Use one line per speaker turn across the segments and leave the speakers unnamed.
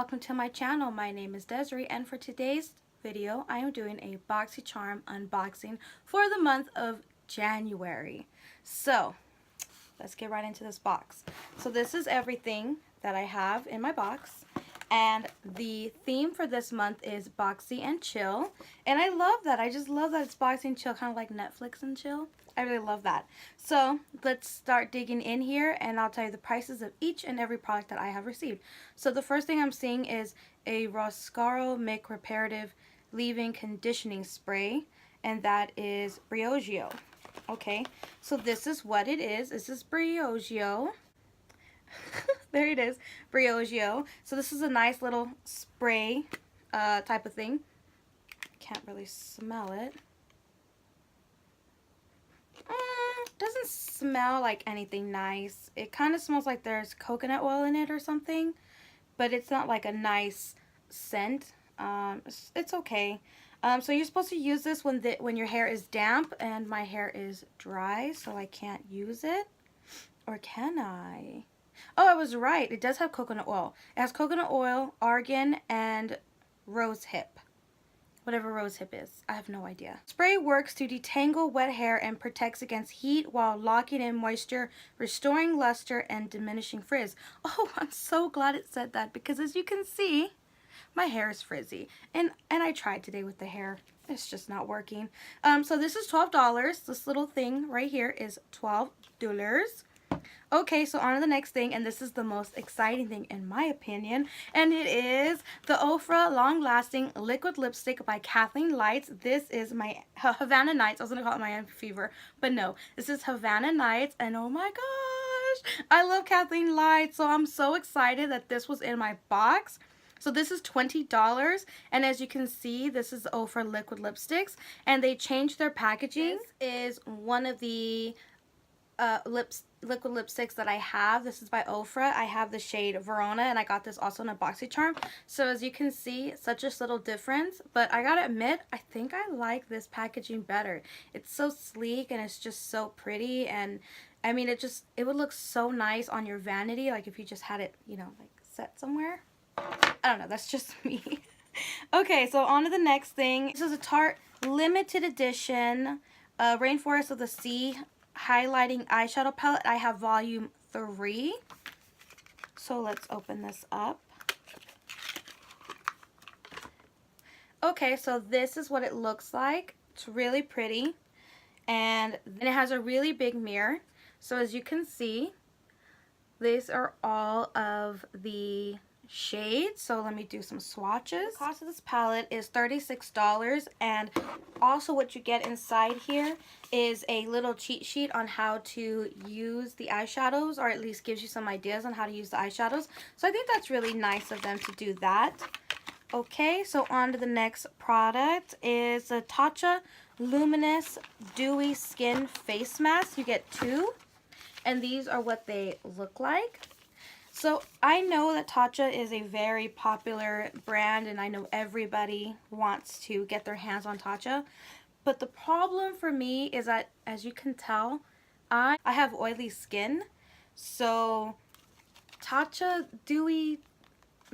welcome to my channel. My name is Desiree, and for today's video I am doing a Boxycharm unboxing for the month of January. So let's get right into this box. So this is everything that I have in my box, and the theme for this month is Boxy and Chill, and I love that. I just love that it's Boxy and Chill, kind of like Netflix and chill. I really love that. So let's start digging in here, and I'll tell you the prices of each and every product that I have received. So the first thing I'm seeing is a Roscaro Make Reparative Leave-In Conditioning Spray, and that is Briogeo. Okay, so this is what it is. This is Briogeo. There it is, Briogeo. So this is a nice little spray type of thing. Can't really smell it. Doesn't smell like anything nice. It kind of smells like there's coconut oil in it or something, but it's not like a nice scent. It's okay. So you're supposed to use this when your hair is damp, and my hair is dry, so I can't use it. Or can I? Oh, I was right. It does have coconut oil. It has coconut oil, argan, and rose hip. Whatever rose hip is. I have no idea. Spray works to detangle wet hair and protects against heat while locking in moisture, restoring luster, and diminishing frizz. Oh, I'm so glad it said that, because as you can see, my hair is frizzy. And I tried today with the hair. It's just not working. So this is $12. This little thing right here is $12. Okay, so on to the next thing, and this is the most exciting thing in my opinion, and it is the Ofra Long Lasting Liquid Lipstick by Kathleen Lights. This is my Havana Nights. I was going to call it Miami Fever, but no, this is Havana Nights, and oh my gosh, I love Kathleen Lights, so I'm so excited that this was in my box. So this is $20, and as you can see, this is Ofra Liquid Lipsticks, and they changed their packaging. This is one of the liquid lipsticks that I have. This is by Ofra. I have the shade Verona, and I got this also in a Boxycharm. So as you can see, such a little difference, but I gotta admit, I think I like this packaging better. It's so sleek, and it's just so pretty, and I mean, it would look so nice on your vanity, like if you just had it, you know, like set somewhere. I don't know, that's just me. Okay, so on to the next thing. This is a Tarte limited edition Rainforest of the Sea highlighting eyeshadow palette. I have volume 3. So let's open this up. Okay, so this is what it looks like. It's really pretty, and then it has a really big mirror. So as you can see, these are all of the shades. So let me do some swatches. The cost of this palette is $36, and also what you get inside here is a little cheat sheet on how to use the eyeshadows, or at least gives you some ideas on how to use the eyeshadows. So I think that's really nice of them to do that. Okay, so on to the next product is the Tatcha Luminous Dewy Skin Face Mask. You get 2, and these are what they look like. So I know that Tatcha is a very popular brand, and I know everybody wants to get their hands on Tatcha. But the problem for me is that, as you can tell, I have oily skin. So Tatcha Dewy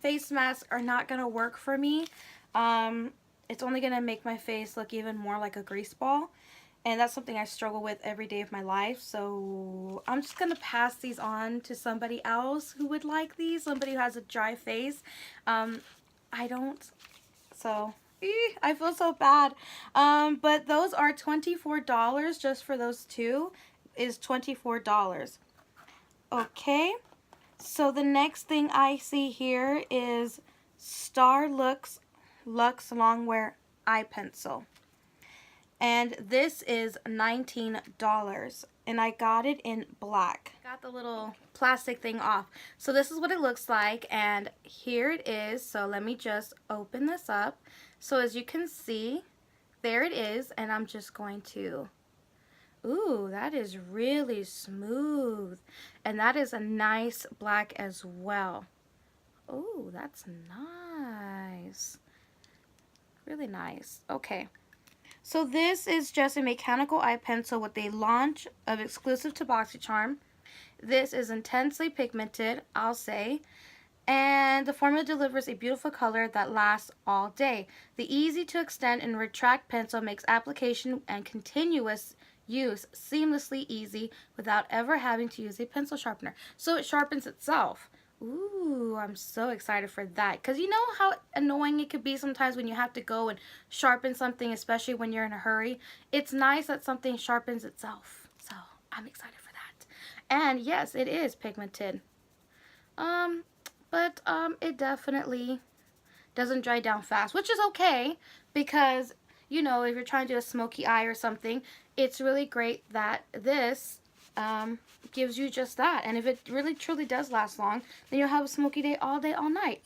face masks are not going to work for me. It's only going to make my face look even more like a grease ball. And that's something I struggle with every day of my life. So I'm just going to pass these on to somebody else who would like these. Somebody who has a dry face. I don't. So I feel so bad. But those are $24 just for those 2 is $24. Okay. So the next thing I see here is Star Luxe Longwear Eye Pencil. And this is $19, and I got it in black. Got the little plastic thing off. So this is what it looks like, and here it is. So let me just open this up. So as you can see, there it is, and I'm just going to, ooh, that is really smooth. And that is a nice black as well. Ooh, that's nice. Really nice. Okay. So this is just a mechanical eye pencil with a launch of exclusive to Boxycharm. This is intensely pigmented, I'll say, And the formula delivers a beautiful color that lasts all day. The easy to extend and retract pencil makes application and continuous use seamlessly easy without ever having to use a pencil sharpener. So it sharpens itself. Ooh, I'm so excited for that. Because you know how annoying it could be sometimes when you have to go and sharpen something, especially when you're in a hurry. It's nice that something sharpens itself. So I'm excited for that. And yes, it is pigmented. But it definitely doesn't dry down fast, which is okay because, you know, if you're trying to do a smoky eye or something, it's really great that this gives you just that. And if it really truly does last long, then you'll have a smoky day, all night.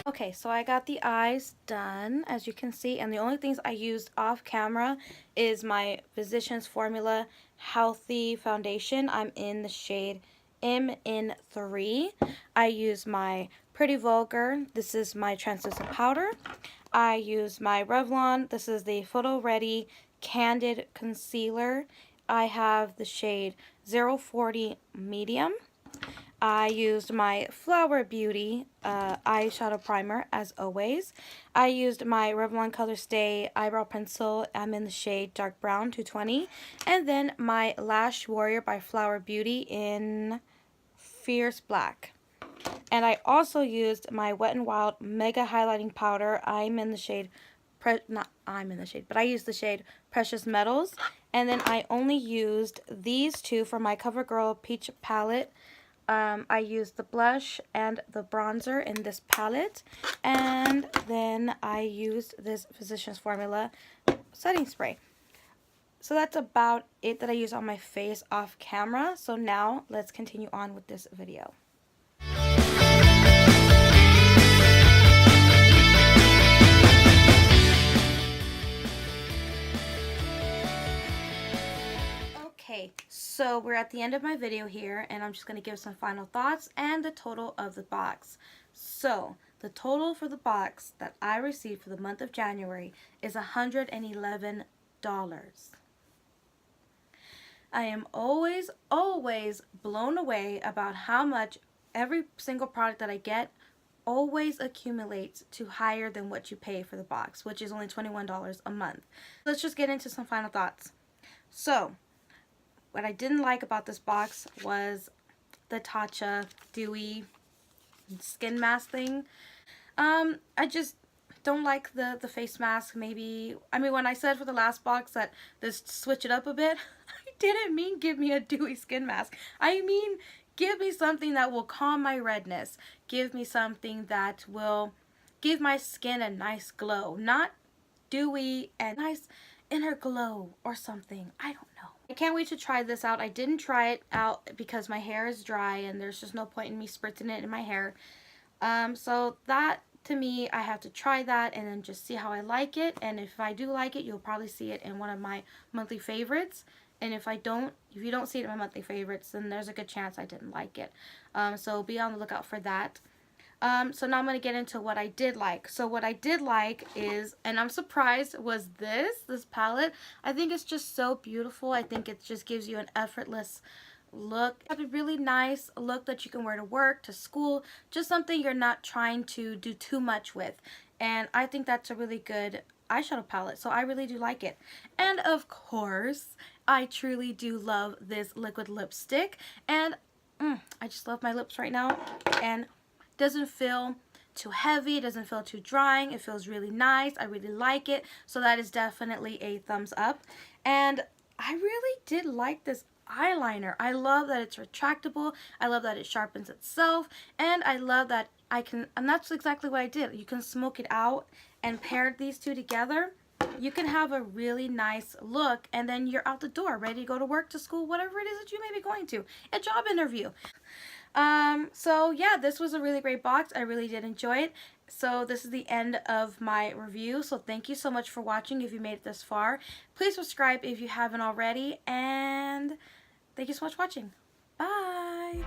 Okay, so I got the eyes done, as you can see, and the only things I used off camera is my Physicians Formula Healthy Foundation. I'm in the shade MN3. I use my Pretty Vulgar. This is my translucent powder. I use my Revlon. This is the Photo Ready Candid Concealer. I have the shade 040 Medium. I used my Flower Beauty eyeshadow primer, as always. I used my Revlon Color Stay eyebrow pencil. I'm in the shade Dark Brown 220. And then my Lash Warrior by Flower Beauty in Fierce Black. And I also used my Wet n Wild Mega Highlighting Powder. I'm in the shade, but I used the shade Precious Metals. And then I only used these two for my CoverGirl Peach Palette. I used the blush and the bronzer in this palette, and then I used this Physicians Formula setting spray. So that's about it that I use on my face off camera. So now let's continue on with this video. Okay, so we're at the end of my video here, and I'm just going to give some final thoughts and the total of the box. So, the total for the box that I received for the month of January is $111. I am always blown away about how much every single product that I get always accumulates to higher than what you pay for the box, which is only $21 a month. Let's just get into some final thoughts. So, what I didn't like about this box was the Tatcha Dewy skin mask thing. I just don't like the face mask. Maybe, I mean, when I said for the last box that this switch it up a bit, I didn't mean give me a dewy skin mask. I mean, give me something that will calm my redness. Give me something that will give my skin a nice glow. Not dewy and nice inner glow or something. I don't know. I can't wait to try this out. I didn't try it out because my hair is dry and there's just no point in me spritzing it in my hair. So that, to me, I have to try that and then just see how I like it. And if I do like it, you'll probably see it in one of my monthly favorites. And if you don't see it in my monthly favorites, then there's a good chance I didn't like it. So be on the lookout for that. So now I'm going to get into what I did like. So what I did like is, and I'm surprised, was this palette. I think it's just so beautiful. I think it just gives you an effortless look. It's a really nice look that you can wear to work, to school, just something you're not trying to do too much with. And I think that's a really good eyeshadow palette, so I really do like it. And of course, I truly do love this liquid lipstick, and I just love my lips right now. And doesn't feel too heavy, doesn't feel too drying, it feels really nice. I really like it, so that is definitely a thumbs up. And I really did like this eyeliner. I love that it's retractable. I love that it sharpens itself. And I love that and that's exactly what I did. You can smoke it out and pair these two together. You can have a really nice look, and then you're out the door, ready to go to work, to school, whatever it is that you may be going to. A job interview. So yeah, this was a really great box. I really did enjoy it. So this is the end of my review. So thank you so much for watching if you made it this far. Please subscribe if you haven't already. And thank you so much for watching. Bye!